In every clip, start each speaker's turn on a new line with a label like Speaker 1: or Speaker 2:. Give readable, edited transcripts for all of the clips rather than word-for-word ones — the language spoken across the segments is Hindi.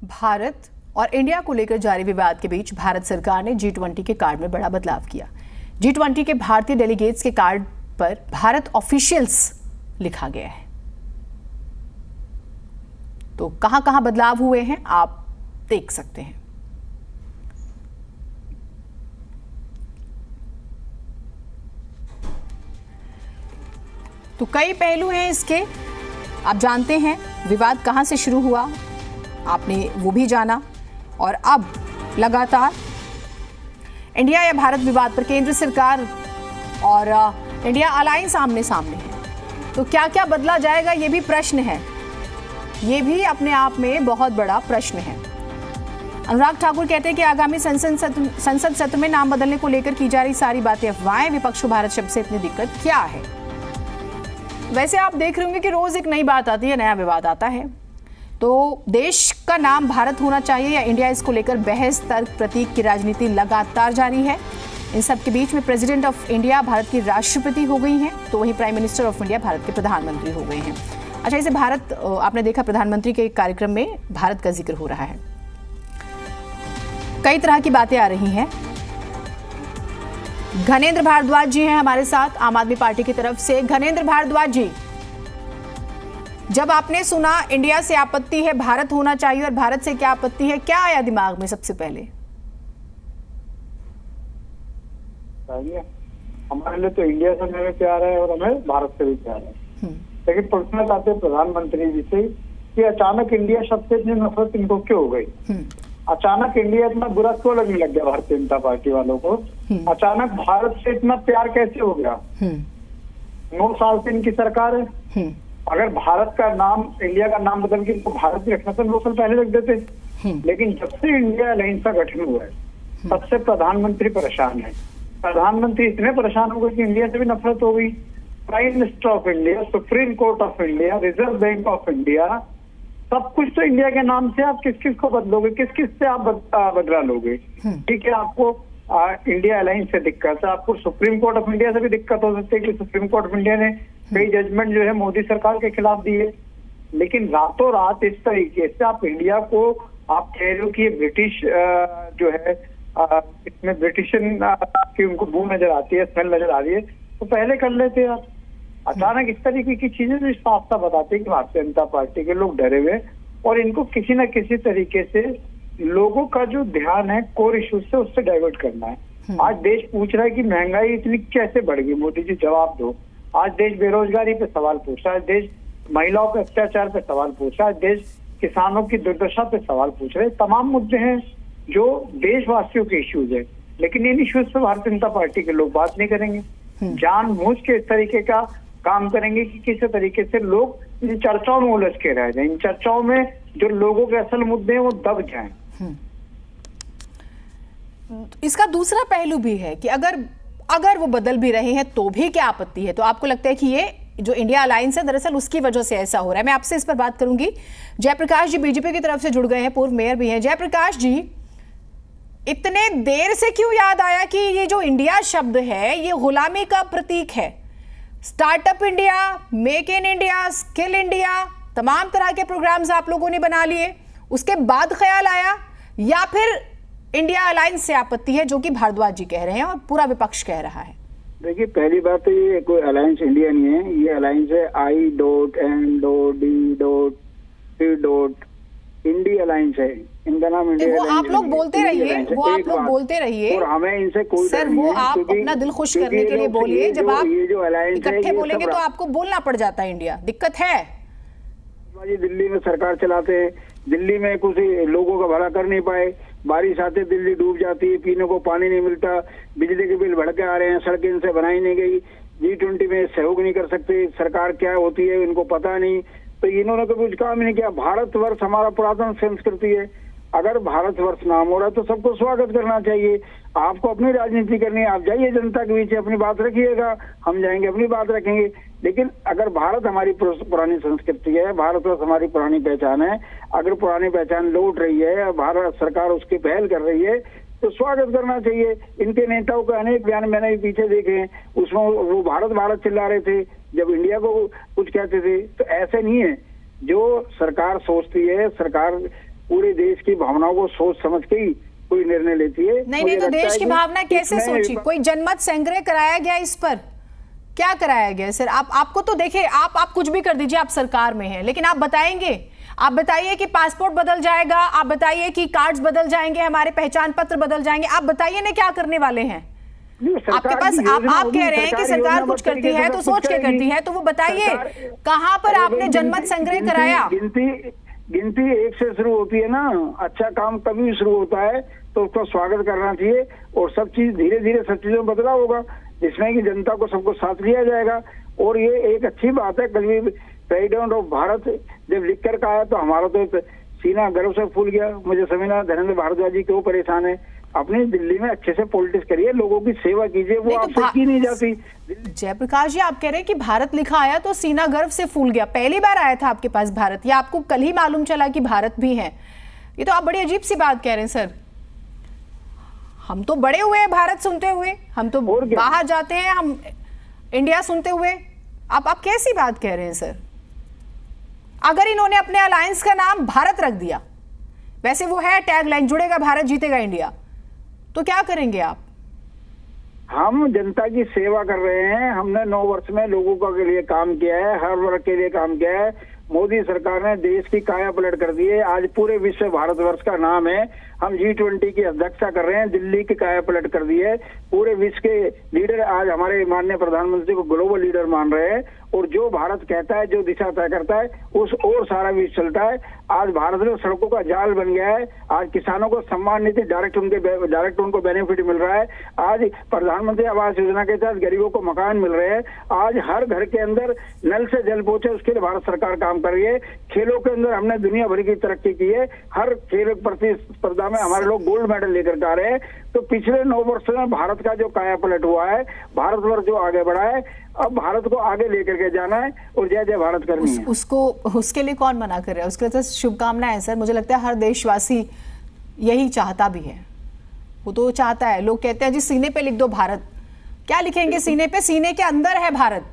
Speaker 1: भारत और इंडिया को लेकर जारी विवाद के बीच भारत सरकार ने G20 के कार्ड में बड़ा बदलाव किया। G20 के भारतीय डेलीगेट्स के कार्ड पर भारत ऑफिशियल्स लिखा गया है। तो कहां-कहां बदलाव हुए हैं आप देख सकते हैं। तो कई पहलू हैं इसके। आप जानते हैं विवाद कहां से शुरू हुआ, आपने वो भी जाना, और अब लगातार इंडिया या भारत विवाद पर केंद्र सरकार और इंडिया अलायंस आमने सामने है। तो क्या क्या बदला जाएगा, ये भी प्रश्न है, ये भी अपने आप में बहुत बड़ा प्रश्न है। अनुराग ठाकुर कहते हैं कि आगामी संसद सत्र में नाम बदलने को लेकर की जा रही सारी बातें अफवाहें, विपक्ष को भारत शब्द से इतनी दिक्कत क्या है। वैसे आप देख रहे होंगे कि रोज एक नई बात आती है, नया विवाद आता है। तो देश का नाम भारत होना चाहिए या इंडिया, इसको लेकर बहस, तर्क, प्रतीक की राजनीति लगातार जारी है। इन सब के बीच में प्रेसिडेंट ऑफ इंडिया भारत की राष्ट्रपति हो गई हैं, तो वहीं prime minister of India Bharat के प्रधानमंत्री हो गए हैं। अच्छा, इसे भारत, आपने देखा प्रधानमंत्री के कार्यक्रम में भारत का जिक्र हो रहा है। कई तरह की बातें आ रही हैं। घनेंद्र भारद्वाज जी हैं हमारे साथ आम आदमी पार्टी की तरफ से। घनेंद्र भारद्वाज जी, जब आपने सुना इंडिया से आपत्ति है, भारत होना चाहिए, और भारत से क्या आपत्ति है, क्या आया दिमाग में सबसे पहले?
Speaker 2: हमारे लिए तो इंडिया से हमें प्यार है और हमें भारत से भी प्यार है। लेकिन प्रश्न आते हैं प्रधानमंत्री जी से कि अचानक इंडिया शब्द से इतनी नफरत इनको क्यों हो गई, अचानक इंडिया इतना बुरा क्यों लगने लग गया भारतीय जनता पार्टी वालों को, अचानक भारत से इतना प्यार कैसे हो गया। 9 साल से इनकी सरकार है। अगर भारत का नाम, इंडिया का नाम बदल के इनको भारत भी रखना था 9 साल पहले रख देते। लेकिन जब से इंडिया अलायंस का गठन हुआ है तब से प्रधानमंत्री परेशान है। प्रधानमंत्री इतने परेशान हो गए कि इंडिया से भी नफरत हो गई। Prime minister of India, supreme court of India, reserve bank of India, सब कुछ तो इंडिया के नाम से। आप किस किस को बदलोगे, किस किस से आप बदला लोगे। ठीक है, आपको इंडिया अलायंस से दिक्कत है, आपको सुप्रीम कोर्ट ऑफ इंडिया से भी दिक्कत हो सकती है कि सुप्रीम कोर्ट ऑफ इंडिया ने कई जजमेंट जो है मोदी सरकार के खिलाफ दिए। लेकिन रातों रात इस तरीके से आप इंडिया को, आप कह रहे हो कि ये ब्रिटिश जो है, इसमें ब्रिटिशन की उनको बू नजर आती है, स्मेल नजर आ रही है, तो पहले कर लेते आप। अचानक इस तरीके की चीजें तो साफ साफ बताती है कि भारतीय जनता पार्टी के लोग डरे हुए और इनको किसी न किसी तरीके से लोगों का जो ध्यान है कोर इश्यूज से, उससे डाइवर्ट करना है। आज देश पूछ रहा है कि महंगाई इतनी कैसे बढ़ गई, मोदी जी जवाब दो। आज देश बेरोजगारी पे सवाल पूछ रहा है, देश महिलाओं के अत्याचार पे सवाल पूछ रहा है, देश किसानों की दुर्दशा पे सवाल पूछ रहे हैं। तमाम मुद्दे हैं जो देशवासियों के इश्यूज है, लेकिन इन इश्यूज पे भारतीय जनता पार्टी के लोग बात नहीं करेंगे। जानबूझ के इस तरीके का काम करेंगे कि किसी तरीके से लोग इन चर्चाओं में उलझ के रह जाएं, इन चर्चाओं में जो लोगों के असल मुद्दे हैं वो दब जाएं।
Speaker 1: इसका दूसरा पहलू भी है कि अगर वो बदल भी रहे हैं तो भी क्या आपत्ति है। तो आपको लगता है कि ये जो इंडिया अलायंस है दरअसल उसकी वजह से ऐसा हो रहा है। मैं आपसे इस पर बात करूंगी। जयप्रकाश जी बीजेपी की तरफ से जुड़ गए हैं, पूर्व मेयर भी हैं। जयप्रकाश जी, इतने देर से क्यों याद आया कि ये जो इंडिया शब्द है ये गुलामी का प्रतीक है? Startup India, make in India, skill India, तमाम तरह के प्रोग्राम्स आप लोगों ने बना लिए, उसके बाद ख्याल आया, या फिर इंडिया अलायंस से आपत्ति है जो कि भारद्वाज जी कह रहे हैं और पूरा विपक्ष कह रहा है?
Speaker 3: देखिए, पहली बात तो ये कोई अलायंस इंडिया नहीं है, ये अलायंस है I.M.D.C. इंडी अलायंस है। इनका नाम इंडिया।
Speaker 1: वो आप लोग बोलते रहिए, वो आप लोग बोलते रहिए,
Speaker 3: और हमें इनसे कोई
Speaker 1: सर वो आप अपना दिल खुश करने के लिए बोलिए। जब आप इकट्ठे बोलेंगे तो आपको बोलना पड़ जाता है इंडिया। दिक्कत है
Speaker 3: दिल्ली में सरकार चलाते हैं, दिल्ली में कुछ लोगों का भला कर नहीं पाए, बारिश आते दिल्ली डूब जाती है, पीने को पानी नहीं मिलता, बिजली के बिल बढ़ के आ रहे हैं, सड़कें इनसे बनाई नहीं गई, G20 में सहयोग नहीं कर सकते, सरकार क्या होती है इनको पता नहीं, तो इन्होंने तो कुछ काम ही नहीं किया। भारतवर्ष हमारा पुरातन संस्कृति है, अगर भारतवर्ष नाम हो रहा है तो सबको स्वागत करना चाहिए। आपको अपनी राजनीति करनी है, आप जाइए जनता के बीच अपनी बात रखिएगा, हम जाएंगे अपनी बात रखेंगे। लेकिन अगर भारत हमारी पुरानी संस्कृति है, भारतवर्ष हमारी पुरानी पहचान है, अगर पुरानी पहचान लौट रही है, भारत सरकार उसकी पहल कर रही है, तो स्वागत करना चाहिए। इनके नेताओं के अनेक बयान मैंने भी पीछे देखे हैं, उसमें वो भारत भारत चिल्ला रहे थे जब इंडिया को कुछ कहते थे। तो ऐसे नहीं है, जो सरकार सोचती है, सरकार पूरे देश की भावनाओं को सोच समझ के ही कोई निर्णय लेती है।
Speaker 1: नहीं, तो देश की भावना कैसे सोची? कोई जनमत संग्रह कराया गया इस पर? क्या कराया गया सर? आपको तो देखिए, आप कुछ भी कर दीजिए, आप सरकार में हैं, लेकिन आप बताएंगे? आप बताइए कि पासपोर्ट बदल जाएगा, आप बताइए कि कार्ड्स बदल जाएंगे, हमारे पहचान पत्र बदल जाएंगे, आप बताइए ना क्या करने वाले हैं? आपके पास आप कह रहे हैं कि सरकार कुछ करती है तो सोच के करती है, तो वो बताइए कहां पर आपने जनमत संग्रह कराया?
Speaker 3: गिनती 1 से शुरू होती है ना। अच्छा काम कभी भी शुरू होता है तो उसका स्वागत करना चाहिए, और सब चीज धीरे धीरे सब चीजों में बदलाव होगा, जिसमें कि जनता को सबको साथ लिया जाएगा। और ये एक अच्छी बात है, कल भी प्रेसिडेंट ऑफ भारत जब लिख कर आया तो हमारा तो सीना गर्व से फूल गया। मुझे समझना धर्मेंद्र भारद्वाज जी क्यों परेशान है। अपनी दिल्ली में अच्छे से पॉलिटिक्स करिए, लोगों की सेवा कीजिए, वो आपसे की नहीं जाती।
Speaker 1: जयप्रकाश जी, आप कह रहे हैं कि भारत लिखा आया तो सीना गर्व से फूल गया। पहली बार आया था आपके पास भारत, या आपको कल ही मालूम चला कि भारत भी है? ये तो आप बड़ी अजीब सी बात कह रहे हैं सर। हम तो बड़े हुए हैं भारत सुनते हुए, हम तो बाहर जाते हैं, हम इंडिया सुनते हुए। आप कैसी बात कह रहे हैं सर? अगर इन्होंने अपने अलायंस का नाम भारत रख दिया, वैसे वो है टैगलाइन, जुड़ेगा भारत जीतेगा इंडिया, तो क्या करेंगे आप?
Speaker 3: हम जनता की सेवा कर रहे हैं। हमने 9 वर्ष में लोगों के लिए काम किया है, हर वर्ग के लिए काम किया है। मोदी सरकार ने देश की काया पलट कर दी है। आज पूरे विश्व भारतवर्ष का नाम है। हम G20 की अध्यक्षता कर रहे हैं, दिल्ली की काया पलट कर दी है। पूरे विश्व के लीडर आज हमारे माननीय प्रधानमंत्री को ग्लोबल लीडर मान रहे हैं, और जो भारत कहता है, जो दिशा तय करता है, उस और सारा विश्व चलता है। आज भारत में सड़कों का जाल बन गया है। आज किसानों को सम्मान नीति डायरेक्ट उनको बेनिफिट मिल रहा है। आज प्रधानमंत्री आवास योजना के तहत गरीबों को मकान मिल रहे हैं। आज हर घर के अंदर नल से जल पहुंचे, उसके लिए भारत सरकार काम कर रही है। खेलों के अंदर हमने दुनिया भर की तरक्की की है। हर खेल प्रतिस्पर्धा में हमारे लोग गोल्ड मेडल लेकर के आ रहे हैं। तो पिछले 9 वर्षों में भारत का जो काया पलट हुआ है, भारतवर्ष जो आगे बढ़ा है, अब भारत को आगे लेकर के जाना है और जय जय भारत करनी है।
Speaker 1: उसके लिए कौन मना कर रहा है? उसके लिए तो शुभकामनाएं सर। मुझे लगता है हर देशवासी यही चाहता भी है, वो तो चाहता है। लोग कहते हैं जी सीने पे लिख दो भारत। क्या लिखेंगे सीने पे? सीने के अंदर है भारत।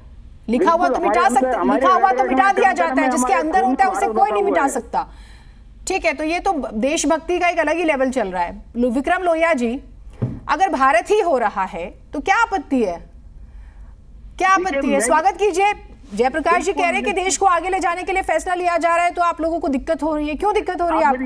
Speaker 1: लिखा हुआ तो मिटा सकते, लिखा हुआ तो मिटा दिया जाता है, जिसके अंदर होता है उसे कोई नहीं मिटा सकता। ठीक है, तो ये तो देशभक्ति का एक अलग ही लेवल चल रहा है। विक्रम लोहिया जी, अगर भारत ही हो रहा है तो क्या आपत्ति है? क्या आपत्ति है? स्वागत कीजिए। जयप्रकाश जी कह रहे हैं कि देश को आगे ले जाने के लिए फैसला लिया जा रहा है, तो आप लोगों को दिक्कत हो रही है। क्यों दिक्कत हो रही है आपको?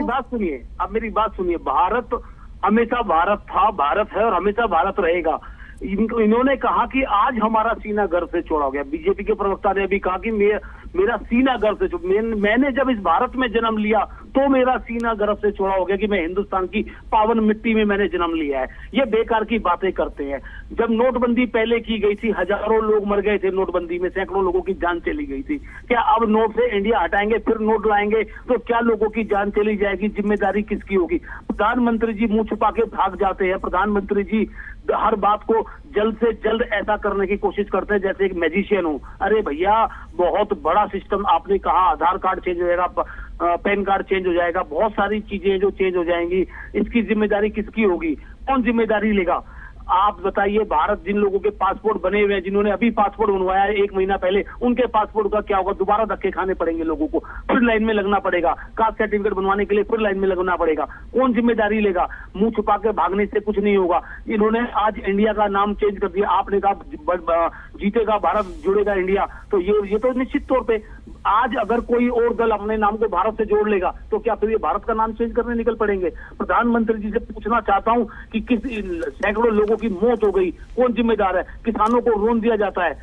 Speaker 4: मेरी बात सुनिए। भारत हमेशा भारत था, भारत है और हमेशा भारत रहेगा। इन्होंने कहा कि आज हमारा सीना गर्व से चौड़ा हो गया। बीजेपी के प्रवक्ता ने अभी कहा कि मेरा सीना गर्व से, मैंने जब इस भारत में जन्म लिया तो मेरा सीना गर्व से चौड़ा हो गया कि मैं हिंदुस्तान की पावन मिट्टी में मैंने जन्म लिया है। ये बेकार की बातें करते हैं। जब नोटबंदी पहले की गई थी, हजारों लोग मर गए थे नोटबंदी में, सैकड़ों लोगों की जान चली गई थी। क्या अब नोट से इंडिया हटाएंगे फिर नोट लाएंगे तो क्या लोगों की जान चली जाएगी? जिम्मेदारी किसकी होगी? प्रधानमंत्री जी मुंह छुपा के भाग जाते हैं। प्रधानमंत्री जी हर बात को जल्द से जल्द ऐसा करने की कोशिश करते हैं जैसे एक मैजिशियन हो। अरे भैया, बहुत बड़ा सिस्टम आपने कहा, आधार कार्ड चेंज हो जाएगा, पैन कार्ड चेंज हो जाएगा, बहुत सारी चीजें जो चेंज हो जाएंगी। इसकी जिम्मेदारी किसकी होगी? कौन जिम्मेदारी लेगा? आप बताइए। भारत जिन लोगों के पासपोर्ट बने हुए हैं, जिन्होंने अभी पासपोर्ट बनवाया है 1 महीना पहले, उनके पासपोर्ट का क्या होगा? दोबारा धक्के खाने पड़ेंगे लोगों को, फिर लाइन में लगना पड़ेगा। कास्ट सर्टिफिकेट बनवाने के लिए फिर लाइन में लगना पड़ेगा। कौन जिम्मेदारी लेगा? मुंह छुपा के भागने से कुछ नहीं होगा। इन्होंने आज इंडिया का नाम चेंज कर दिया। आपने कहा जीतेगा भारत, जुड़ेगा इंडिया, तो ये तो निश्चित तौर पे आज अगर कोई और दल अपने नाम को भारत से जोड़ लेगा तो क्या फिर ये भारत का नाम चेंज करने निकल पड़ेंगे? प्रधानमंत्री जी से पूछना चाहता हूं कि किस सैकड़ों लोगों की मौत हो गई, कौन जिम्मेदार है? किसानों को लोन दिया जाता है,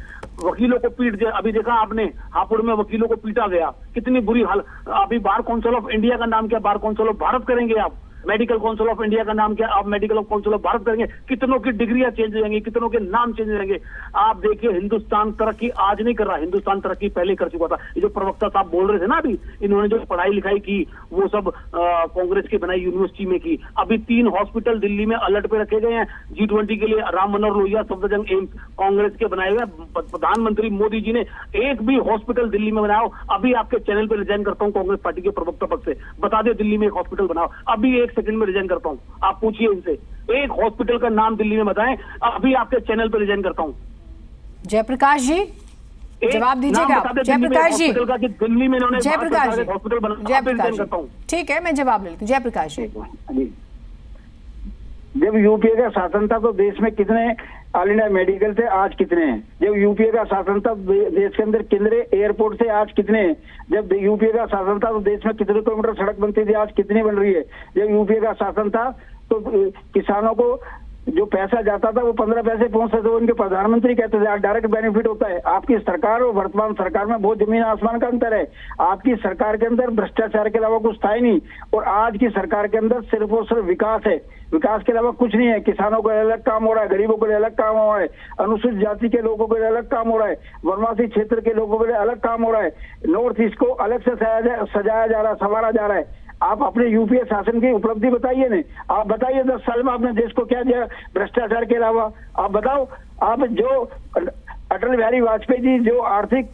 Speaker 4: वकीलों को पीट दिया। अभी देखा आपने हापुड़ में वकीलों को पीटा गया, कितनी बुरी हाल। अभी बार काउंसिल ऑफ इंडिया का नाम क्या? बार काउंसिल ऑफ भारत करेंगे आप। मेडिकल काउंसिल ऑफ इंडिया का नाम क्या? आप मेडिकल काउंसिल ऑफ भारत करेंगे। कितनों की डिग्रियां चेंज हो जाएंगी, कितनों के नाम चेंज हो जाएंगे। आप देखिए, हिंदुस्तान तरक्की आज नहीं कर रहा, हिंदुस्तान तरक्की पहले कर चुका था। ये जो प्रवक्ता साहब बोल रहे थे ना अभी, इन्होंने जो पढ़ाई लिखाई की वो सब कांग्रेस की बनाई यूनिवर्सिटी में की। अभी 3 हॉस्पिटल दिल्ली में अलर्ट पे रखे गए हैं G20 के लिए। राम मनोहर लोहिया, सफदरजंग एम्स कांग्रेस के बनाए हुए। प्रधानमंत्री मोदी जी ने एक भी हॉस्पिटल दिल्ली में बनाओ। अभी आपके चैनल पे रिजाइन करता हूँ कांग्रेस पार्टी के प्रवक्ता पद से। बता दे दिल्ली में एक हॉस्पिटल बनाओ। अभी 1 सेकंड में रिजाइन करता हूं। आप पूछिए उनसे, एक हॉस्पिटल का नाम दिल्ली में बताएं। अभी आपके चैनल पर रिजाइन करता हूं।
Speaker 1: जयप्रकाश जी, जवाब दीजिएगा जयप्रकाश जी।
Speaker 4: दिल्ली में इन्होंने
Speaker 1: जयप्रकाश जी,
Speaker 4: हॉस्पिटल
Speaker 1: जयप्रकाश
Speaker 4: करता हूँ।
Speaker 1: ठीक है, मैं जवाब ले लेती हूँ। जयप्रकाश जी,
Speaker 3: जब यूपीए का शासन था तो देश में कितने ऑल इंडिया मेडिकल थे, आज कितने हैं? जब यूपीए का शासन था देश के अंदर कितने एयरपोर्ट थे, आज कितने हैं? जब यूपीए का शासन था तो देश में कितने किलोमीटर सड़क बनती थी, आज कितनी बन रही है? जब यूपीए का शासन था तो किसानों को जो पैसा जाता था वो 15 पैसे पहुंचते थे, उनके प्रधानमंत्री कहते थे। आज डायरेक्ट बेनिफिट होता है। आपकी सरकार और वर्तमान सरकार में बहुत जमीन आसमान का अंतर है। आपकी सरकार के अंदर भ्रष्टाचार के अलावा कुछ था ही नहीं, और आज की सरकार के अंदर सिर्फ और सिर्फ विकास है। विकास के अलावा कुछ नहीं है। किसानों को अलग काम हो रहा है, गरीबों के लिए अलग काम हो रहा है, अनुसूचित जाति के लोगों के लिए अलग काम हो रहा है, वनवासी क्षेत्र के लोगों के लिए अलग काम हो रहा है, नॉर्थ ईस्ट को अलग से सजाया जा रहा है, संवारा जा रहा है। आप अपने यूपीए शासन की उपलब्धि बताइए ने, आप बताइए 10 साल में आपने देश को क्या दिया भ्रष्टाचार के अलावा? आप बताओ। आप जो अटल बिहारी वाजपेयी जी जो आर्थिक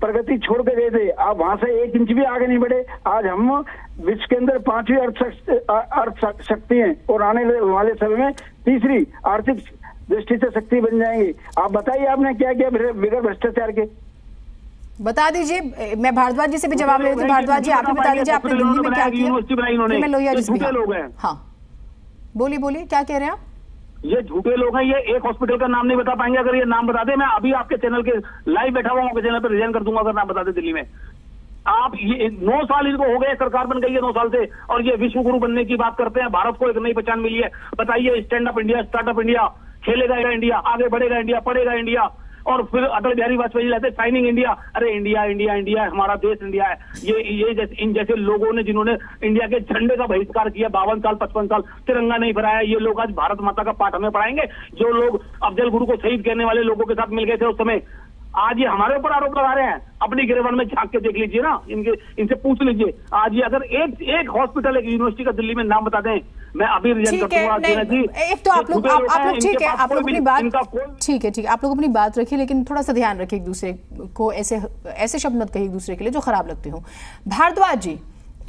Speaker 3: प्रगति छोड़ के गए थे, आप वहां से 1 इंच भी आगे नहीं बढ़े। आज हम विश्व के अंदर 5वीं अर्थ शक्ति हैं और आने वाले समय में 3री आर्थिक दृष्टि से शक्ति बन जाएंगे। आप बताइए आपने क्या किया बिगड़ भ्रष्टाचार के?
Speaker 1: बता दीजिए। मैं भारद्वाज जी से भी जवाब ले रही थी। भारद्वाज जी, आप भी बता दीजिए आपने दिल्ली में क्या किया। मैं लोहिया जी से भी, हाँ बोलिए बोलिए, क्या कह रहे हैं आप?
Speaker 4: ये झूठे लोग हैं। ये एक हॉस्पिटल का नाम नहीं बता पाएंगे। अगर ये नाम बता दे, मैं अभी आपके चैनल के लाइव बैठा हुआ हूँ, चैनल पर रिजाइन कर दूंगा अगर नाम बता दे दिल्ली में। आप ये 9 साल इनको हो गए, सरकार बन गई है 9 साल से, और ये विश्व गुरु बनने की बात करते हैं। भारत को एक नई पहचान मिली है। बताइए, stand up India, startup India, खेलेगा इंडिया, आगे बढ़ेगा इंडिया, पढ़ेगा इंडिया, और फिर अटल बिहारी वाजपेयी रहते शाइनिंग इंडिया। अरे इंडिया इंडिया इंडिया, हमारा देश इंडिया है। ये इन जैसे लोगों ने जिन्होंने इंडिया के झंडे का बहिष्कार किया, 52 साल 55 साल तिरंगा नहीं फहराया, ये लोग आज भारत माता का पाठ हमें पढ़ाएंगे? जो लोग अफजल गुरु को शहीद कहने वाले लोगों के साथ मिल गए थे उस समय, आज ये हमारे ऊपर आरोप लगा रहे हैं। अपनी गिरफ्तार में झांक के देख लीजिए ना, इनसे पूछ लीजिए। आज ये अगर एक हॉस्पिटल, एक यूनिवर्सिटी का दिल्ली में नाम बता दें, मैं अभी रिजाइन कर दूंगा।
Speaker 1: एक तो आप लोग ठीक है, आप लोग अपनी बात ठीक है, आप लोग अपनी बात रखिए, लेकिन थोड़ा सा ध्यान रखिए एक दूसरे को, ऐसे शब्द मत कहिए एक दूसरे के लिए जो खराब लगते हो। भारद्वाज जी,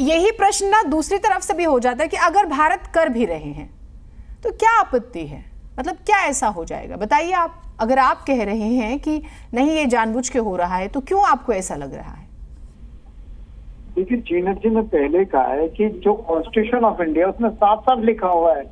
Speaker 1: यही प्रश्न ना दूसरी तरफ से भी हो जाता है कि अगर भारत कर भी रहे हैं तो क्या आपत्ति है? मतलब क्या ऐसा हो जाएगा? बताइए आप। अगर आप कह रहे हैं कि नहीं ये जानबूझ के हो रहा है, तो क्यों आपको ऐसा लग रहा है?
Speaker 2: देखिए जीनत जी ने पहले कहा है कि जो कॉन्स्टिट्यूशन ऑफ इंडिया उसमें साफ साफ लिखा हुआ है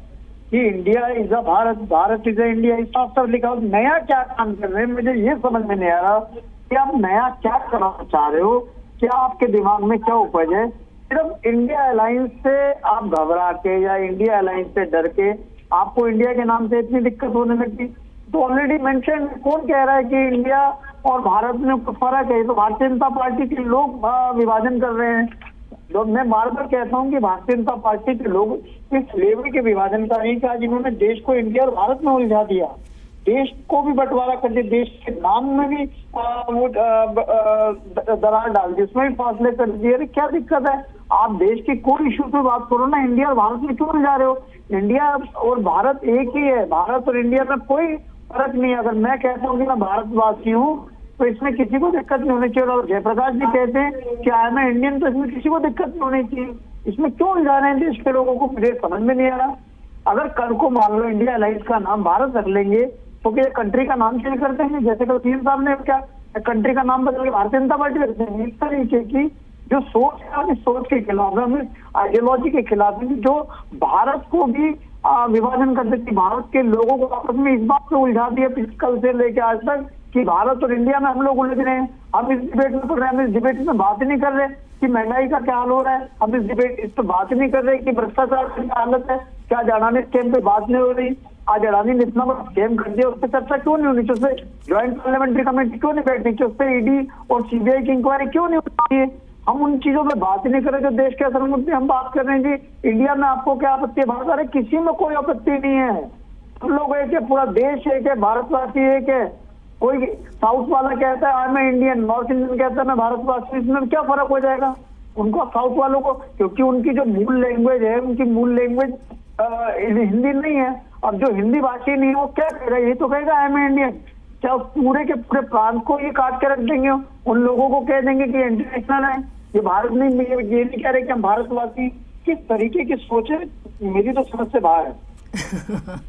Speaker 2: कि India is a Bharat, Bharat is a India, इस साफ साफ लिखा हुआ। नया क्या काम कर रहे हैं, मुझे ये समझ में नहीं आ रहा कि आप नया क्या करना चाह रहे हो, क्या आपके दिमाग में क्या उपज है? सिर्फ इंडिया अलायंस से आप घबरा के या इंडिया अलायंस से डर के आपको इंडिया के नाम से इतनी दिक्कत होने लगी। तो ऑलरेडी मेंशन, कौन कह रहा है कि इंडिया और भारत में कुछ फर्क है? तो भारतीय जनता पार्टी के लोग विभाजन कर रहे हैं। तो मैं बार बार कहता हूं कि भारतीय जनता पार्टी के लोग इस लेवल के विभाजन का नहीं कहा जिन्होंने देश को इंडिया और भारत में उलझा दिया, देश को भी बंटवारा कर दिया, देश के नाम में भी वो दरार डाल दी, उसमें भी फासले कर दिए। अरे क्या दिक्कत है? आप देश के कोई इशू पे बात करो ना, इंडिया और भारत में क्यों उलझा रहे हो? इंडिया और भारत एक ही है, भारत और इंडिया में कोई फर्क नहीं है। अगर मैं कहता हूँ कि मैं भारतवासी हूँ तो इसमें किसी को दिक्कत नहीं होनी चाहिए। और जयप्रकाश जी कहते हैं कि आई एम इंडियन, तो इसमें किसी को दिक्कत नहीं होनी चाहिए। इसमें क्यों उलझा रहे हैं देश के लोगों को, मुझे समझ में नहीं आ रहा। अगर कल को मान लो इंडिया अलायंस का नाम भारत रख लेंगे तो क्या कंट्री का नाम चेंज कर देंगे? जैसे कि तीन साहब ने क्या कंट्री का नाम बदल के भारतीय जनता पार्टी रख देंगे? इस तरीके की जो सोच है, हम इस सोच के खिलाफ है, हम इस आइडियोलॉजी के खिलाफ है जो भारत को भी विभाजन कर देती, भारत के लोगों को आपस में इस बात पे उलझा दिया कल से लेके आज तक कि भारत और इंडिया में हम लोग उलझ रहे हैं। हम इस डिबेट में पढ़ रहे हैं, हम इस डिबेट में बात ही नहीं कर रहे कि महंगाई का क्या हाल हो रहा है, हम इस पर बात ही नहीं कर रहे कि भ्रष्टाचार की हालत है, क्या अडानी स्कैम पे बात नहीं हो रही। आज अडानी ने इतना बड़ा स्कैम कर दिया, उस पर चर्चा क्यों नहीं होनी चाहिए? ज्वाइंट पार्लियामेंट्री कमेटी क्यों नहीं बैठनी चाहिए? उस पर ईडी और सीबीआई की इंक्वायरी क्यों नहीं होनी चाहिए? हम उन चीजों में बात ही नहीं कर रहे जो देश के असर मुद्दे हम बात कर रहे हैं। जी इंडिया में आपको क्या आपत्ति है? भारत, अरे किसी में कोई आपत्ति नहीं है, हम लोग एक है, पूरा देश एक है, भारतवासी एक है। कोई साउथ वाला कहता है मैं इंडियन, नॉर्थ इंडियन कहता है मैं भारतवासी, इसमें क्या फर्क हो जाएगा? उनको साउथ वालों को, क्योंकि उनकी जो मूल लैंग्वेज है, उनकी मूल लैंग्वेज हिंदी नहीं है। अब जो हिंदी भाषी नहीं है वो क्या कहेगा? यही तो कहेगा आई एम इंडियन। क्या पूरे के पूरे प्रांत को ये काट के रख देंगे? उन लोगों को कह देंगे कि इंटरनेशनल है, ये भारत नहीं, ये नहीं कह रहे कि हम भारतवासी। किस तरीके की सोच है, मेरी तो समझ से बाहर है।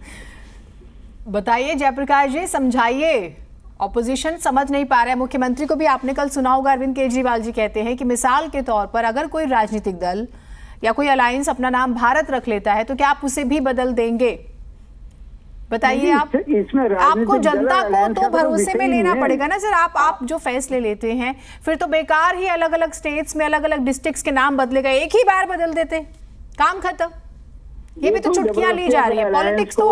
Speaker 1: बताइए जयप्रकाश जी, समझाइए ऑपोजिशन समझ नहीं पा रहा है। मुख्यमंत्री को भी आपने कल सुना होगा, अरविंद केजरीवाल जी कहते हैं कि मिसाल के तौर पर अगर कोई राजनीतिक दल या कोई अलायंस अपना नाम भारत रख लेता है तो क्या आप उसे भी बदल देंगे? बताइए आप। आपको जनता को तो भरोसे में लेना पड़ेगा ना सर। आप जो फैसले लेते हैं फिर तो बेकार ही अलग अलग स्टेट्स में अलग अलग डिस्ट्रिक्ट्स के नाम बदलेगा, एक ही बार बदल देते, काम खत्म। ये भी तो चुटकियां ली जा रही है, पॉलिटिक्स तो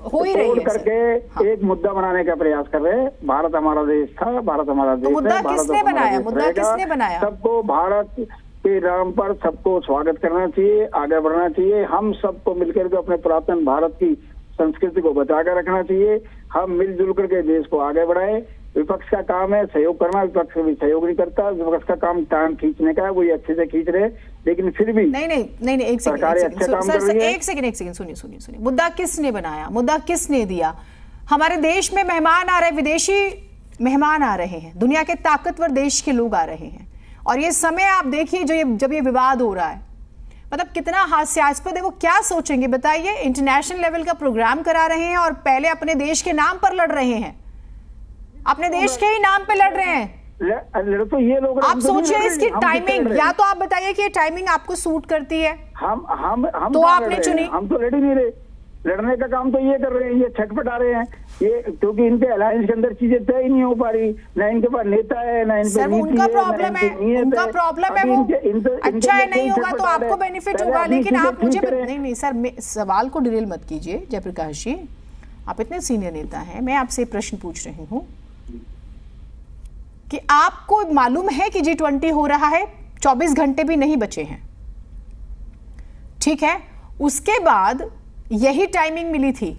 Speaker 1: हो ही रही है
Speaker 3: करके एक मुद्दा बनाने का प्रयास कर रहे हैं। भारत हमारा देश था, भारत हमारा देश है।
Speaker 1: मुद्दा किसने बनाया? मुद्दा किसने बनाया?
Speaker 3: सबको भारत के नाम पर सबको स्वागत करना चाहिए, आगे बढ़ना चाहिए। हम सबको मिलकर के अपने पुरातन भारत की संस्कृति को बचा कर रखना चाहिए। हम मिलजुल करके देश को आगे बढ़ाएं। विपक्ष का काम है सहयोग करना, विपक्ष भी सहयोग नहीं करता। विपक्ष का काम टाइम खींचने का है, वो अच्छे से खींच रहे, लेकिन फिर भी
Speaker 1: नहीं, एक सेकंड सुनिए। मुद्दा किसने बनाया? मुद्दा किसने दिया? हमारे देश में मेहमान आ रहे, विदेशी मेहमान आ रहे हैं, दुनिया के ताकतवर देश के लोग आ रहे हैं, और ये समय आप देखिए जब ये विवाद हो रहा है, मतलब कितना हास्यास्पद है। वो क्या सोचेंगे बताइए? इंटरनेशनल लेवल का प्रोग्राम करा रहे हैं और पहले अपने देश के नाम पर लड़ रहे हैं, अपने देश के ही नाम पे लड़ रहे हैं।
Speaker 3: तो ये लोग
Speaker 1: आप सोचिए इसकी टाइमिंग, या तो आप बताइए कि ये टाइमिंग आपको सूट करती है।
Speaker 3: हम
Speaker 1: तो आपने चुनी।
Speaker 3: हम तो लड़ ही नहीं रहे। लड़ने का काम तो ये कर रहे हैं, ये छटपटा रहे हैं ये, क्योंकि इनके अलायंस के अंदर चीजें तय ही नहीं हो पा रही। ना इनके पास नेता है, ना इनके
Speaker 1: उनका प्रॉब्लम है, उनका प्रॉब्लम है। वो अच्छा है, नहीं होगा तो आपको बेनिफिट होगा, लेकिन आप मुझे नहीं सर, सवाल को डिरेल मत कीजिए जयप्रकाश जी। आप इतने सीनियर नेता हैं, मैं आपसे प्रश्न पूछ रही हूँ कि आपको मालूम है कि G20 हो रहा है, 24 घंटे भी नहीं बचे हैं, ठीक है? उसके बाद यही टाइमिंग मिली थी।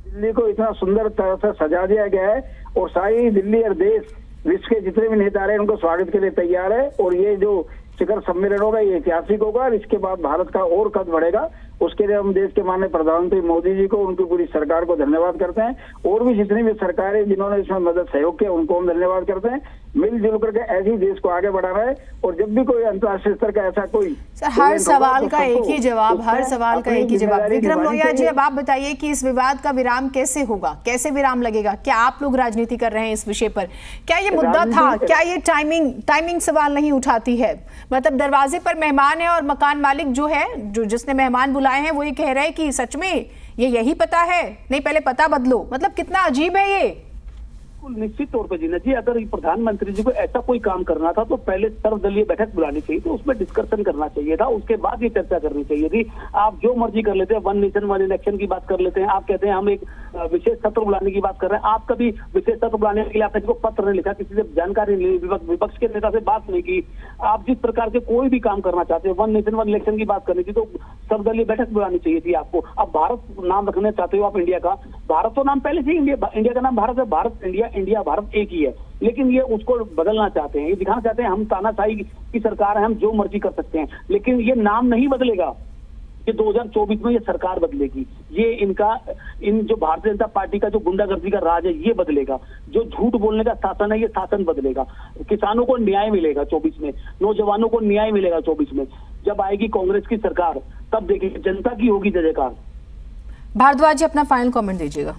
Speaker 3: दिल्ली को इतना सुंदर तरह से सजा दिया गया है और सारी दिल्ली और देश, विश्व के जितने भी नेता रहे उनको स्वागत के लिए तैयार है। और ये जो शिखर सम्मेलन होगा ये ऐतिहासिक होगा और इसके बाद भारत का और कद बढ़ेगा। उसके लिए हम देश के माननीय प्रधानमंत्री मोदी जी को, उनकी पूरी सरकार को धन्यवाद करते हैं, और भी जितनी भी सरकारें जिन्होंने इसमें मदद सहयोग किया उनको हम धन्यवाद करते हैं। मिलजुल करके ऐसे ही देश को आगे बढ़ाना है। और जब भी कोई अंतर्राष्ट्रीय स्तर का ऐसा कोई
Speaker 1: हर सवाल का एक ही जवाब, हर सवाल का एक ही जवाब। विक्रम लोहिया जी, अब आप बताइए कि इस विवाद का विराम कैसे होगा, कैसे विराम लगेगा? क्या आप लोग राजनीति कर रहे हैं इस विषय पर? क्या ये मुद्दा था? क्या ये टाइमिंग सवाल नहीं उठाती है? मतलब दरवाजे पर मेहमान है और मकान मालिक जो है, जिसने मेहमान बुलाए हैं, वो ये कह रहे हैं कि सच में ये यही पता है, नहीं पहले पता बदलो। मतलब कितना अजीब है ये।
Speaker 4: निश्चित तौर पर जीना जी, अगर प्रधानमंत्री जी को ऐसा कोई काम करना था तो पहले सर्वदलीय बैठक बुलानी चाहिए थी, उसमें डिस्कशन करना चाहिए था, उसके बाद ये चर्चा करनी चाहिए थी। आप जो मर्जी कर लेते हैं, वन नेशन वन इलेक्शन की बात कर लेते हैं, आप कहते हैं हम एक विशेष सत्र बुलाने की बात कर रहे हैं। आप कभी विशेष सत्र बुलाने के लिए आपने किसी को पत्र नहीं लिखा, किसी से जानकारी नहीं ली, विपक्ष के नेता से बात नहीं की। आप जिस प्रकार से कोई भी काम करना चाहते हैं, वन नेशन वन इलेक्शन की बात करनी थी तो सर्वदलीय बैठक बुलानी चाहिए थी आपको। अब भारत नाम रखना चाहते हो आप इंडिया का, भारत तो नाम पहले से इंडिया का नाम भारत है, भारत इंडिया भारत एक ही है, लेकिन ये उसको बदलना चाहते हैं, ये दिखाना चाहते हैं हम तानाशाही की सरकार है, हम जो मर्जी कर सकते हैं। लेकिन ये नाम नहीं बदलेगा, ये 2024 में ये सरकार बदलेगी। ये इन जो भारतीय जनता पार्टी का जो गुंडागर्दी का राज है ये बदलेगा, जो झूठ बोलने का शासन है ये शासन बदलेगा। किसानों को न्याय मिलेगा 24 में, नौजवानों को न्याय मिलेगा 24 में। जब आएगी कांग्रेस की सरकार तब देखिए जनता की होगी जय जयकार।
Speaker 1: भारद्वाज जी अपना फाइनल कमेंट दीजिएगा।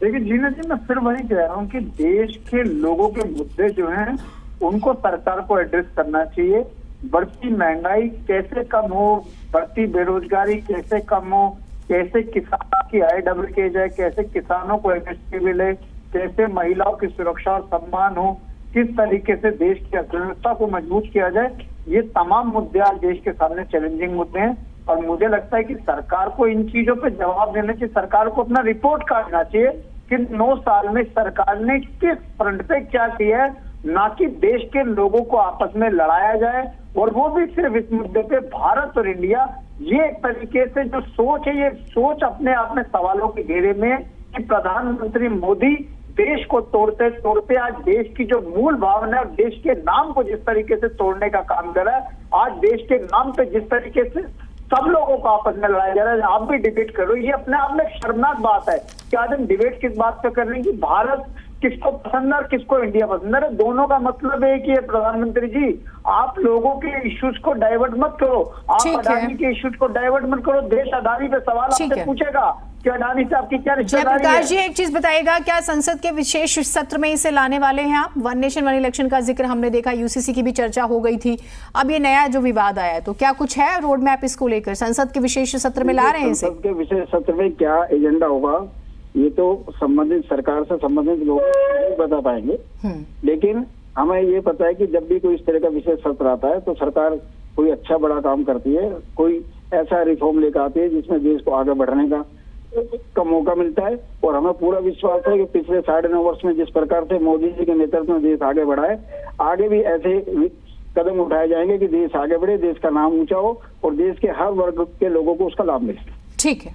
Speaker 2: देखिए जीना जी, मैं फिर वही कह रहा हूँ कि देश के लोगों के मुद्दे जो हैं उनको सरकार को एड्रेस करना चाहिए। बढ़ती महंगाई कैसे कम हो, बढ़ती बेरोजगारी कैसे कम हो, कैसे किसानों की आय डबल की जाए, कैसे किसानों को एमएसपी मिले, कैसे महिलाओं की सुरक्षा और सम्मान हो, किस तरीके से देश की अर्थव्यवस्था को मजबूत किया जाए, ये तमाम मुद्दे आज देश के सामने चैलेंजिंग मुद्दे हैं। और मुझे लगता है कि सरकार को इन चीजों पे जवाब देने चाहिए। सरकार को अपना रिपोर्ट काटना चाहिए कि 9 साल में सरकार ने किस फ्रंट पे क्या किया है, ना कि देश के लोगों को आपस में लड़ाया जाए। और वो भी सिर्फ इस मुद्दे पे भारत और इंडिया, ये एक तरीके से जो सोच है, ये सोच अपने आप में सवालों के घेरे में कि प्रधानमंत्री मोदी देश को तोड़ते तोड़ते आज देश की जो मूल भावना है और देश के नाम को जिस तरीके से तोड़ने का काम कर रहा है, आज देश के नाम पे जिस तरीके से सब लोगों को आपस में लड़ाया जा रहा है। आप भी डिबेट करो, ये अपने आप में शर्मनाक बात है कि आज हम डिबेट किस बात पे कर रहे हैं कि भारत किसको पसंद है और किसको इंडिया पसंद है। दोनों का मतलब है कि प्रधानमंत्री जी आप लोगों के इश्यूज को डाइवर्ट मत करो, आप अडानी के इश्यूज को डाइवर्ट मत करो। देश अडानी पे सवाल आपसे पूछेगा कि अडानी से आपकी क्या रिश्तेदारी है।
Speaker 1: जयप्रकाश जी एक चीज बताइएगा, क्या संसद के विशेष सत्र में इसे लाने वाले हैं आप? वन नेशन वन इलेक्शन का जिक्र हमने देखा, यूसीसी की भी चर्चा हो गई थी, अब ये नया जो विवाद आया है तो क्या कुछ है रोड मैप इसको लेकर? संसद के विशेष सत्र में ला रहे हैं इसे?
Speaker 3: संसद के विशेष सत्र में क्या एजेंडा होगा ये तो संबंधित सरकार से संबंधित लोग नहीं बता पाएंगे, लेकिन हमें ये पता है कि जब भी कोई इस तरह का विशेष सत्र आता है तो सरकार कोई अच्छा बड़ा काम करती है, कोई ऐसा रिफॉर्म लेकर आती है जिसमें देश को आगे बढ़ने का मौका मिलता है। और हमें पूरा विश्वास है कि पिछले 9.5 वर्ष में जिस प्रकार से मोदी जी के नेतृत्व में देश आगे बढ़ा है, आगे भी ऐसे कदम उठाए जाएंगे कि देश आगे बढ़े, देश का नाम ऊंचा हो और देश के हर वर्ग के लोगों को उसका लाभ मिले।
Speaker 1: ठीक है।